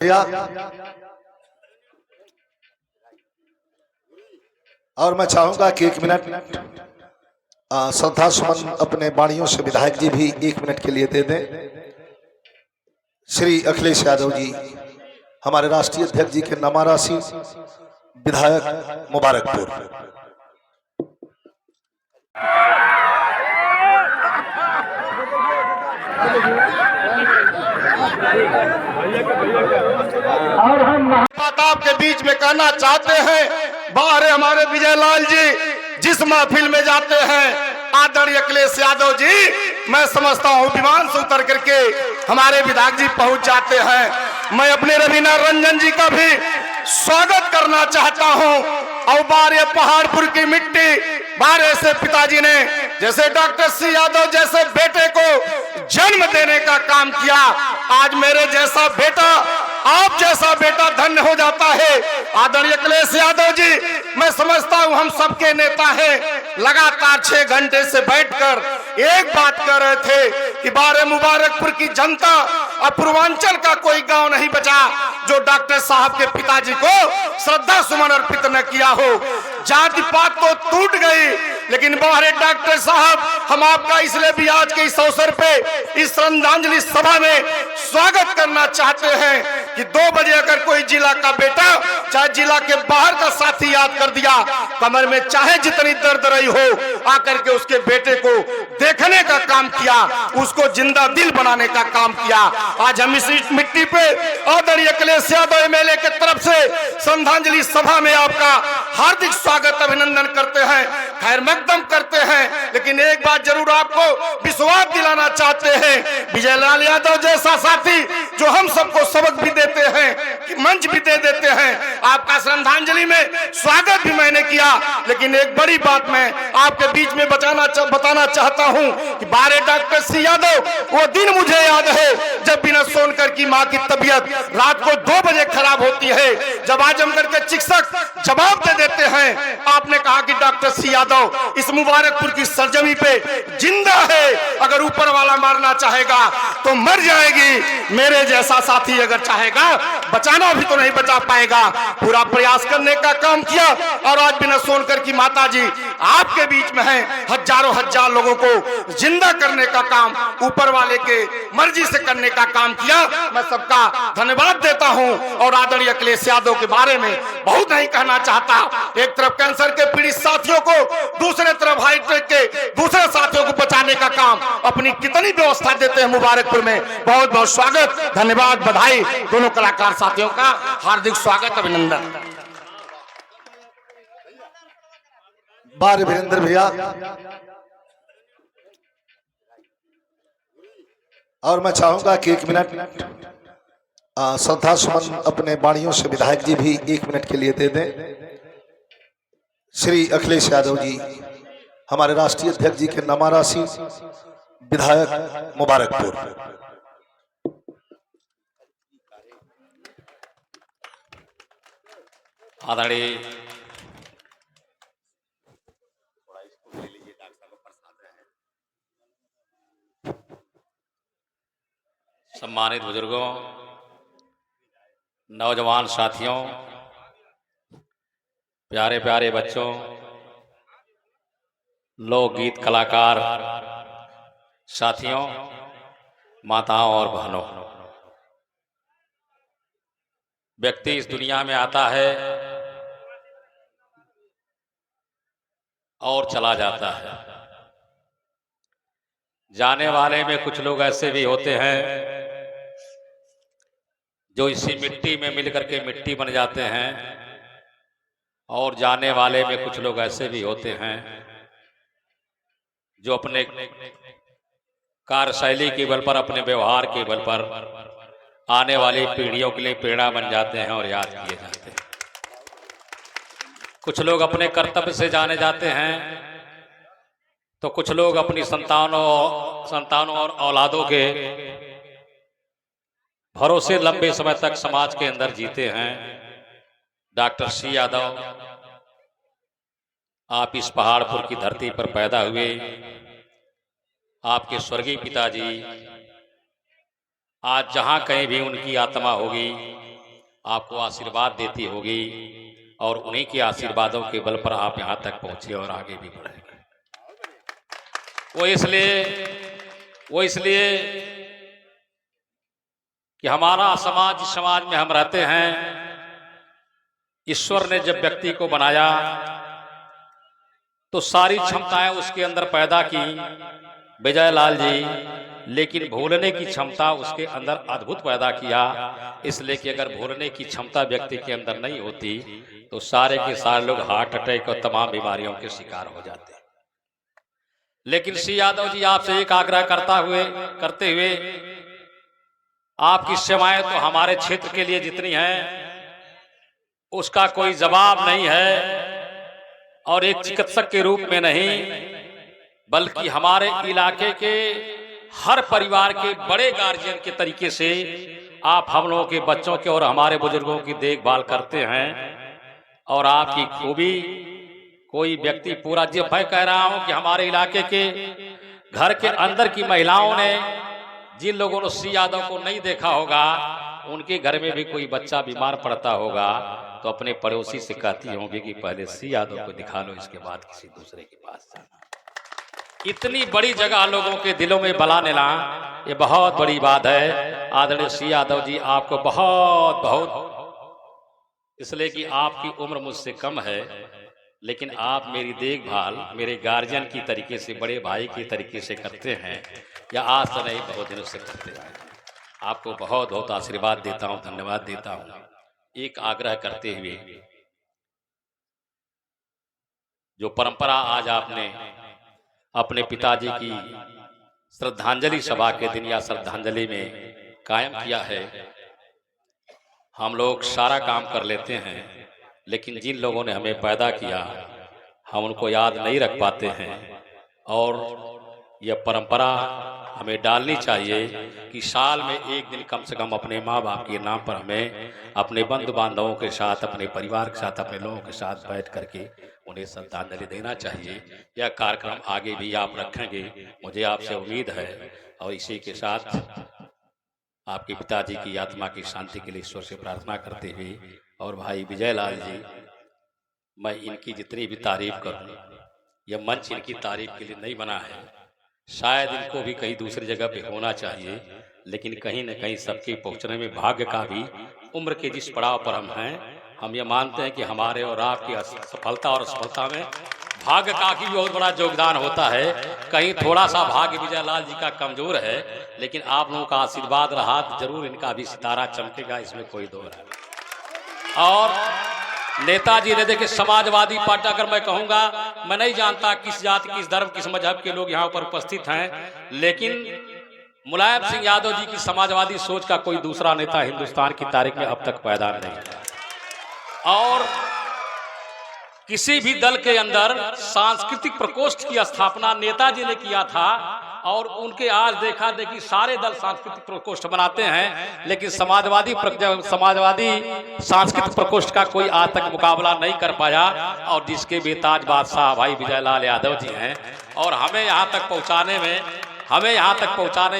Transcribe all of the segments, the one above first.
भैया और मैं चाहूंगा कि 1 मिनट श्रद्धा सुमन अपने वाणियों से विधायक जी भी 1 मिनट के लिए दे दें। श्री अखिलेश यादव जी हमारे राष्ट्रीय अध्यक्ष जी के नामाराशी विधायक मुबारकपुर। और हम बात आपके बीच में कहना चाहते हैं, बाहर हमारे विजय लाल जी जिस महफिल में जाते हैं आदरणीय अखिलेश यादव जी, मैं समझता हूँ विमान से उतर करके हमारे विधायक जी पहुंच जाते हैं। मैं अपने रवीना रंजन जी का भी स्वागत करना चाहता हूँ। और बारे पहाड़पुर की मिट्टी, बारे से पिताजी ने जैसे डॉक्टर सी यादव जैसे बेटे को जन्म देने का काम किया, आज मेरे जैसा बेटा, आप जैसा बेटा धन्य हो जाता है। आदरणीय अखिलेश यादव जी, मैं समझता हूं हम सबके नेता हैं, लगातार 6 घंटे से बैठकर एक बात कर रहे थे कि बारे मुबारकपुर की जनता और पूर्वांचल का कोई गांव नहीं बचा जो डॉक्टर साहब के पिताजी को श्रद्धा सुमन अर्पित न किया हो। जाति पात तो टूट गई, लेकिन बाहर डॉक्टर साहब, हम आपका इसलिए भी आज के इस अवसर पे इस श्रद्धांजलि सभा में स्वागत करना चाहते हैं कि 2 बजे अगर कोई जिला का बेटा चाहे जिला के बाहर का साथी याद कर दिया, कमर में चाहे जितनी दर्द रही हो, आकर के उसके बेटे को देखने का काम किया, उसको जिंदा दिल बनाने का काम किया। आज हम इस मिट्टी पे आदरणीय अखिलेश यादव एमएलए के तरफ से श्रद्धांजलि सभा में आपका हार्दिक स्वागत अभिनंदन करते हैं, खैर मकदम करते हैं। लेकिन एक बात जरूर आपको विश्वास दिलाना चाहते हैं, विजय लाल यादव जैसा साथी जो हम सबको सबक भी देते हैं कि मंच भी दे देते हैं, आपका श्रद्धांजलि में स्वागत भी मैंने किया। लेकिन एक बड़ी बात मैं आपके बीच में बताना चाहता हूं कि बारे डॉक्टर सी यादव, वो दिन मुझे याद है जब बिना सोनकर की मां की तबीयत रात को 2 बजे खराब होती है, जब आजमगढ़ के चिकित्सक जवाब दे देते हैं, आपने कहा कि डॉक्टर सी यादव इस मुबारकपुर की सरजमी पे जिंदा है, अगर ऊपर वाला मारना चाहेगा तो मर जाएगी, मेरे जैसा साथी अगर चाहेगा बचाना भी तो नहीं बचा पाएगा। पूरा प्रयास करने का काम किया और आज बिना सोनकर की माता जी आपके बीच में है, हजारों हजार लोगों को जिंदा करने का काम ऊपर वाले के मर्जी से करने का काम किया। मैं सबका धन्यवाद देता हूं और आदरणीय अखिलेश यादव के बारे में बहुत नहीं कहना चाहता। एक तरफ कैंसर के पीड़ित साथियों को, दूसरे तरफ हार्ट अटैक के दूसरे साथियों को बचाने का काम अपनी कितनी व्यवस्था देते हैं मुबारकपुर में। बहुत बहुत स्वागत, धन्यवाद, बधाई दोनों कलाकार साथियों का हार्दिक स्वागत अभिनंदन। बारे वीरेंद्र भैया और मैं चाहूंगा कि 1 मिनट श्रद्धा सुमन अपने वाणियों से विधायक जी भी 1 मिनट के लिए दे दें। श्री अखिलेश यादव जी हमारे राष्ट्रीय अध्यक्ष जी के नामाराशी विधायक मुबारकपुर। आदरणीय सम्मानित बुजुर्गों, नौजवान साथियों, प्यारे प्यारे बच्चों, लोकगीत कलाकार साथियों, माताओं और बहनों, व्यक्ति इस दुनिया में आता है और चला जाता है। जाने वाले में कुछ लोग ऐसे भी होते हैं जो इसी मिट्टी में मिलकर के मिट्टी बन जाते हैं, और जाने वाले में कुछ लोग ऐसे भी होते हैं जो अपने कार्यशैली के बल पर, अपने व्यवहार के बल पर आने वाली पीढ़ियों के लिए प्रेरणा बन जाते हैं और याद किए जाते हैं। कुछ लोग अपने कर्तव्य से जाने जाते हैं, तो कुछ लोग अपनी संतानों और औलादों के भरोसे लंबे समय तक समाज के अंदर जीते हैं। डॉक्टर सी यादव, आप इस पहाड़पुर की धरती पर पैदा हुए, आपके स्वर्गीय पिताजी आज जहां कहीं भी उनकी आत्मा होगी आपको आशीर्वाद देती होगी और उन्हीं के आशीर्वादों के बल पर आप यहाँ तक पहुँचे और आगे भी बढ़ेंगे। वो इसलिए कि हमारा समाज, जिस समाज में हम रहते हैं, ईश्वर ने जब व्यक्ति को बनाया तो सारी क्षमताएं उसके अंदर पैदा की विजय लाल जी, लेकिन भूलने की क्षमता उसके अंदर अद्भुत पैदा किया। इसलिए कि अगर भूलने की क्षमता व्यक्ति के अंदर नहीं होती तो सारे के सारे लोग हार्ट अटैक और तमाम बीमारियों के शिकार हो जाते। लेकिन सी यादव जी, आपसे एक आग्रह करते हुए आपकी सेवाएं तो हमारे क्षेत्र के लिए जितनी हैं उसका कोई जवाब नहीं है, और एक चिकित्सक के रूप में नहीं बल्कि हमारे इलाके के हर परिवार के बड़े गार्जियन के तरीके से आप हम लोगों के बच्चों के और हमारे बुजुर्गों की देखभाल करते हैं। और आपकी खूबी कोई व्यक्ति पूरा, जब मैं कह रहा हूं कि हमारे इलाके के घर के अंदर की महिलाओं ने, जिन लोगों ने सी यादव को नहीं देखा होगा, उनके घर में भी कोई बच्चा बीमार पड़ता होगा तो अपने पड़ोसी से कहती होंगी कि पहले सी यादव को दिखा लो, इसके बाद किसी दूसरे के पास जाना। इतनी बड़ी जगह लोगों के दिलों में बला लेना, ये बहुत बड़ी बात है। आदरणीय सी यादव जी, आपको बहुत बहुत, इसलिए कि आपकी उम्र मुझसे कम है, लेकिन आप मेरी देखभाल मेरे गार्जियन की तरीके से, बड़े भाई की तरीके से करते हैं, या आज तो नहीं बहुत दिनों से करते हैं। आपको बहुत बहुत आशीर्वाद देता हूँ, धन्यवाद देता हूँ। एक आग्रह करते हुए, जो परंपरा आज आपने अपने पिताजी की श्रद्धांजलि सभा के दिन या श्रद्धांजलि में कायम किया है, हम लोग सारा काम कर लेते हैं, लेकिन जिन लोगों ने हमें पैदा किया हम उनको याद नहीं रख पाते हैं। और यह परंपरा हमें डालनी चाहिए कि साल में एक दिन कम से कम अपने माँ बाप के नाम पर हमें अपने बंधु बांधवों के साथ, अपने परिवार के साथ, अपने लोगों के साथ बैठ करके उन्हें श्रद्धांजलि देना चाहिए। यह कार्यक्रम आगे भी आप रखेंगे, मुझे आपसे उम्मीद है। और इसी के साथ आपके पिताजी की आत्मा की शांति के लिए ईश्वर से प्रार्थना करते हुए, और भाई विजय लाल जी, मैं इनकी जितनी भी तारीफ करूं, यह मंच इनकी तारीफ के लिए नहीं बना है। शायद इनको भी कहीं दूसरी जगह पे होना चाहिए, लेकिन कहीं न कहीं सबके पहुंचने में भाग्य का भी, उम्र के जिस पड़ाव पर हम हैं, हम ये मानते हैं कि हमारे और आपकी सफलता और असफलता में भाग्य का भी बहुत बड़ा योगदान होता है। कहीं थोड़ा सा भाग्य विजय लाल जी का कमजोर है, लेकिन आप लोगों का आशीर्वाद रहा तो जरूर इनका भी सितारा चमकेगा, इसमें कोई दो राय नहीं। और नेताजी ने, देखिए समाजवादी पार्टी, अगर मैं कहूंगा, मैं नहीं जानता किस जाति, किस धर्म, किस मजहब के लोग यहाँ पर उपस्थित हैं, लेकिन मुलायम सिंह यादव जी की समाजवादी सोच का कोई दूसरा नेता हिंदुस्तान की तारीख में अब तक पैदा नहीं हुआ। और किसी भी दल के अंदर सांस्कृतिक प्रकोष्ठ की स्थापना नेताजी ने किया था, और उनके आज देखा देखी सारे दल सांस्कृतिक प्रकोष्ठ बनाते हैं, लेकिन समाजवादी सांस्कृतिक प्रकोष्ठ का कोई आज तक मुकाबला नहीं कर पाया। और जिसके बेताज बादशाह भाई विजय लाल यादव जी हैं, और हमें यहाँ तक पहुँचाने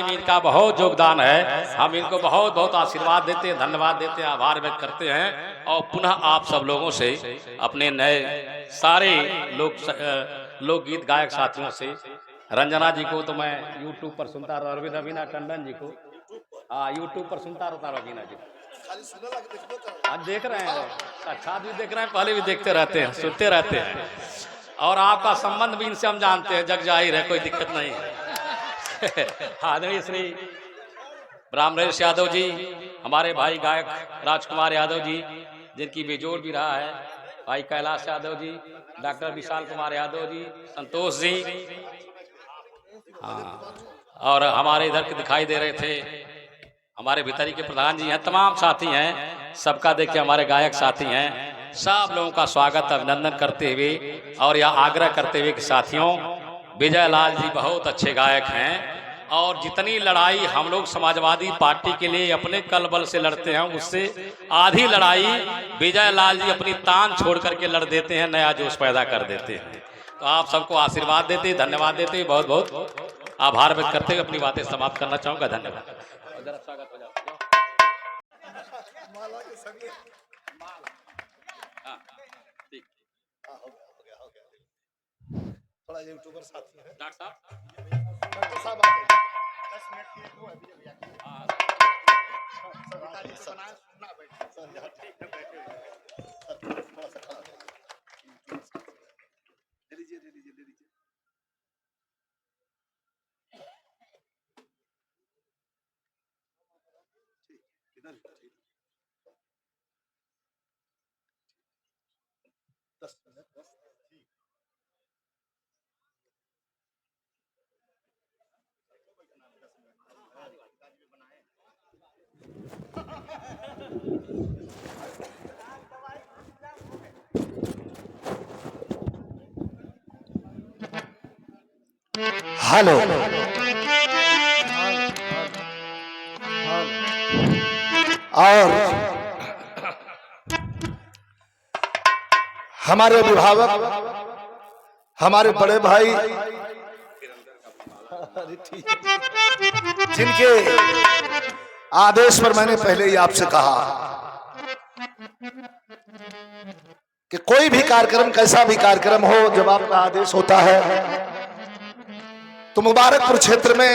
में इनका बहुत योगदान है। हम इनको बहुत बहुत आशीर्वाद देते हैं, धन्यवाद देते हैं, आभार व्यक्त करते हैं। और पुनः आप सब लोगों से, अपने नए सारे लोकगीत गायक साथियों से, रंजना जी को तो मैं यूट्यूब पर सुनता रहा, रवीना टंडन जी को यूट्यूब पर सुनता रहता, रवीना जी आज देख रहे हैं, साक्षात भी देख रहे हैं, पहले भी देखते रहते हैं, सुनते रहते हैं। और आपका संबंध भी इनसे हम जानते हैं, जग जाहिर है, कोई दिक्कत नहीं है। आदरणीय श्री रामरेश यादव जी, हमारे भाई गायक राजकुमार यादव जी, जिनकी बेजोड़ भी रहा है, भाई कैलाश यादव जी, डॉक्टर विशाल कुमार यादव जी, संतोष जी, हाँ, और हमारे इधर के दिखाई दे रहे थे हमारे भीतरी के प्रधान जी हैं, तमाम साथी हैं, सबका देखिए हमारे गायक साथी हैं। सब लोगों का स्वागत, अभिनंदन करते हुए और यह आग्रह करते हुए कि साथियों, विजय लाल जी बहुत अच्छे गायक हैं, और जितनी लड़ाई हम लोग समाजवादी पार्टी के लिए अपने कल बल से लड़ते हैं, उससे आधी लड़ाई विजय लाल जी अपनी तान छोड़ करके लड़ देते हैं, नया जोश पैदा कर देते हैं। तो आप सबको आशीर्वाद देते, धन्यवाद देते, बहुत बहुत आभार व्यक्त करते हुए अपनी बातें समाप्त करना चाहूँगा। धन्यवाद। हाँ, ठीक। थोड़ा यूट्यूबर साथी है डॉक्टर साहब हाँ, हेलो और हमारे अभिभावक हमारे बड़े भाई जिनके आदेश पर मैंने पहले ही आपसे कहा कि कोई भी कार्यक्रम कैसा भी कार्यक्रम हो, जब आपका आदेश होता है तो मुबारकपुर क्षेत्र में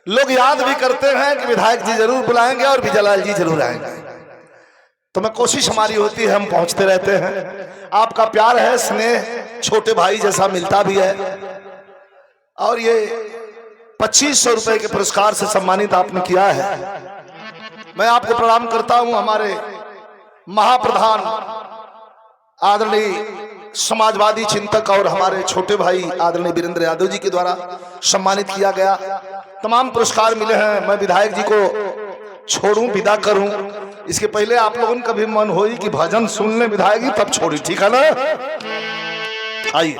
लोग याद भी करते हैं कि विधायक जी जरूर बुलाएंगे और विजयलाल जी जरूर आएंगे। तो मैं कोशिश हमारी होती है, हम पहुंचते रहते हैं। आपका प्यार है, स्नेह छोटे भाई जैसा मिलता भी है। और ये 2500 रुपए के पुरस्कार से सम्मानित आपने किया है, मैं आपको प्रणाम करता हूं। हमारे महाप्रधान आदरणीय समाजवादी चिंतक और हमारे छोटे भाई आदरणीय वीरेंद्र यादव जी के द्वारा सम्मानित किया गया। तमाम पुरस्कार मिले हैं। मैं विधायक जी को छोड़ूं, विदा करूं, इसके पहले आप लोगों का भी मन होई कि भजन सुन ले विधायक जी, तब छोड़ी, ठीक है ना? आइए